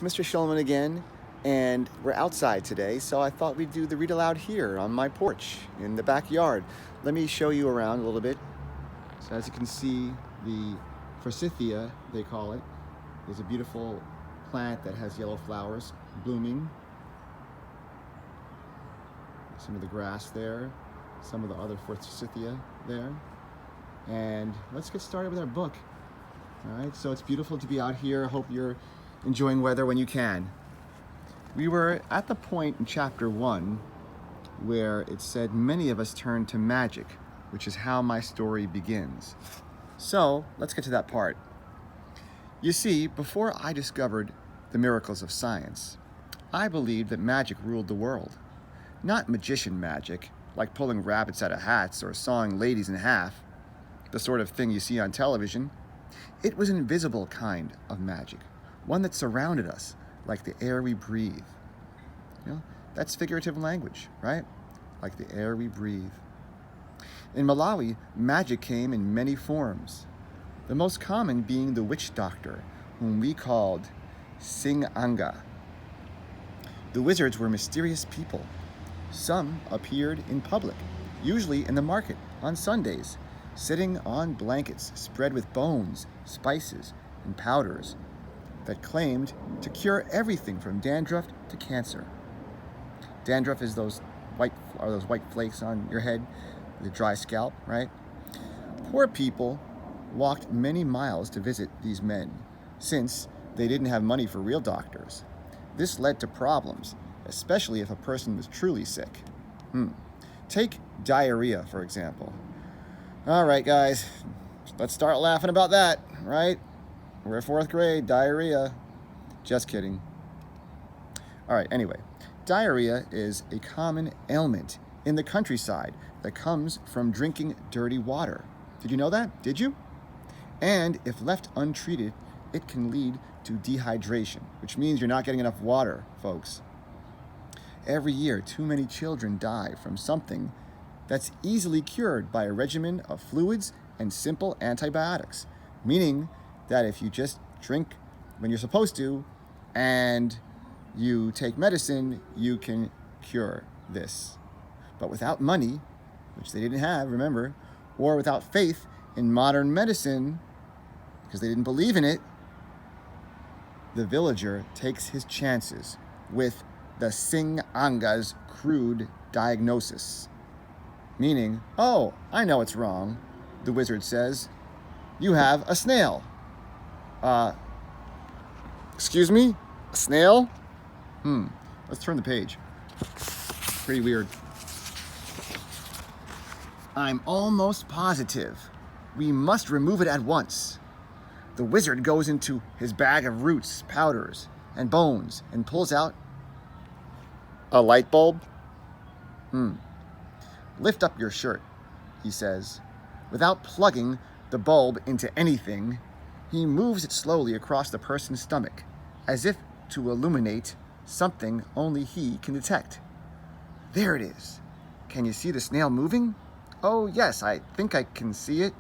it's Mr. Shulman again, and we're outside today, so I thought we'd do the read aloud here on my porch in the backyard. Let me show you around a little bit. So as you can see, the forsythia, they call it, is a beautiful plant that has yellow flowers blooming. Some of the grass there, some of the other forsythia there. And let's get started with our book. All right, so it's beautiful to be out here. I hope you're enjoying weather when you can. We were at the point in chapter 1 where it said many of us turn to magic, which is how my story begins. So let's get to that part. You see, before I discovered the miracles of science, I believed that magic ruled the world. Not magician magic, like pulling rabbits out of hats or sawing ladies in half, the sort of thing you see on television. It was an invisible kind of magic, one that surrounded us like the air we breathe. You know, that's figurative language, right? Like the air we breathe. In Malawi, magic came in many forms, the most common being the witch doctor, whom we called anga. The wizards were mysterious people. Some appeared in public, usually in the market on Sundays, sitting on blankets spread with bones, spices, and powders that claimed to cure everything from dandruff to cancer. Dandruff is those white flakes on your head, the dry scalp, right? Poor people walked many miles to visit these men, since they didn't have money for real doctors. This led to problems, especially if a person was truly sick. Take diarrhea, for example. All right, guys, let's start laughing about that, right? We're 4th grade, diarrhea. Just kidding. All right, anyway, diarrhea is a common ailment in the countryside that comes from drinking dirty water. Did you know that? Did you? And if left untreated, it can lead to dehydration, which means you're not getting enough water, folks. Every year, too many children die from something that's easily cured by a regimen of fluids and simple antibiotics, meaning that if you just drink when you're supposed to and you take medicine, you can cure this. But without money, which they didn't have, remember, or without faith in modern medicine, because they didn't believe in it, the villager takes his chances with the anga's crude diagnosis. Meaning, oh, I know it's wrong, the wizard says. You have a snail. Excuse me? A snail? Let's turn the page. Pretty weird. I'm almost positive. We must remove it at once. The wizard goes into his bag of roots, powders, and bones and pulls out a light bulb. Lift up your shirt, he says. Without plugging the bulb into anything, he moves it slowly across the person's stomach, as if to illuminate something only he can detect. There it is. Can you see the snail moving? Oh, yes, I think I can see it.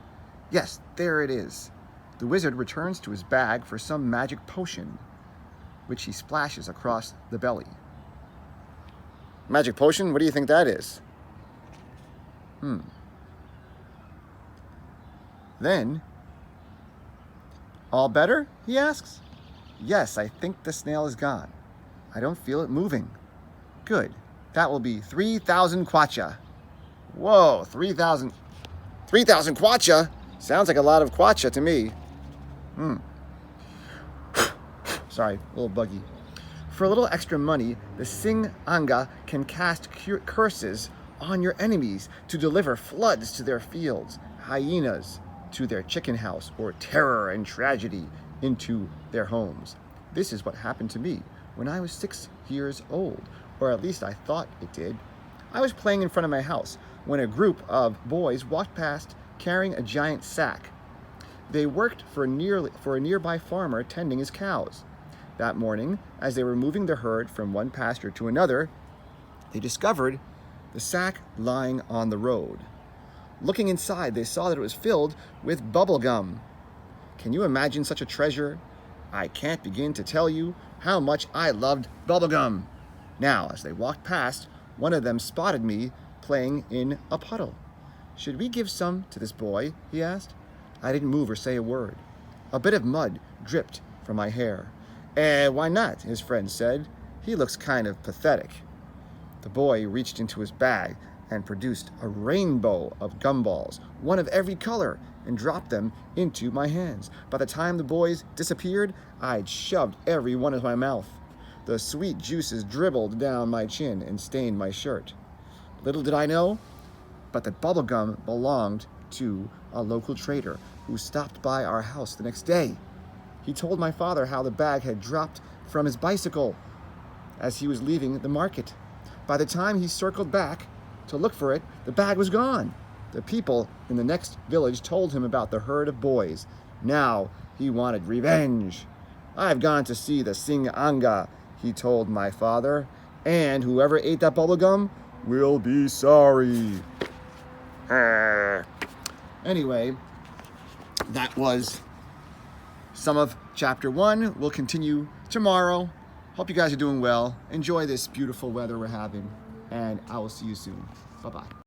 Yes, there it is. The wizard returns to his bag for some magic potion, which he splashes across the belly. Magic potion? What do you think that is? Then, all better? He asks. Yes, I think the snail is gone. I don't feel it moving. Good. That will be 3,000 kwacha. Whoa, 3,000. 3,000 kwacha? Sounds like a lot of kwacha to me. Sorry, a little buggy. For a little extra money, the anga can cast curses on your enemies to deliver floods to their fields, hyenas to their chicken house, or terror and tragedy into their homes. This is what happened to me when I was 6 years old, or at least I thought it did. I was playing in front of my house when a group of boys walked past carrying a giant sack. They worked for a nearby farmer tending his cows. That morning, as they were moving the herd from one pasture to another, they discovered the sack lying on the road. Looking inside, they saw that it was filled with bubble gum. Can you imagine such a treasure I can't begin to tell you how much I loved bubblegum. Now, as they walked past, one of them spotted me playing in a puddle. Should we give some to this boy? He asked. I didn't move or say a word. A bit of mud dripped from my hair. Why not? His friend said. He looks kind of pathetic. The boy reached into his bag and produced a rainbow of gumballs, one of every color, and dropped them into my hands. By the time the boys disappeared, I'd shoved every one into my mouth. The sweet juices dribbled down my chin and stained my shirt. Little did I know, but that bubblegum belonged to a local trader who stopped by our house the next day. He told my father how the bag had dropped from his bicycle as he was leaving the market. By the time he circled back to look for it, the bag was gone. The people in the next village told him about the herd of boys. Now he wanted revenge. I've gone to see the anga, he told my father, and whoever ate that bubblegum will be sorry. Anyway, that was some of chapter 1. We'll continue tomorrow. Hope you guys are doing well. Enjoy this beautiful weather we're having, and I will see you soon. Bye-bye.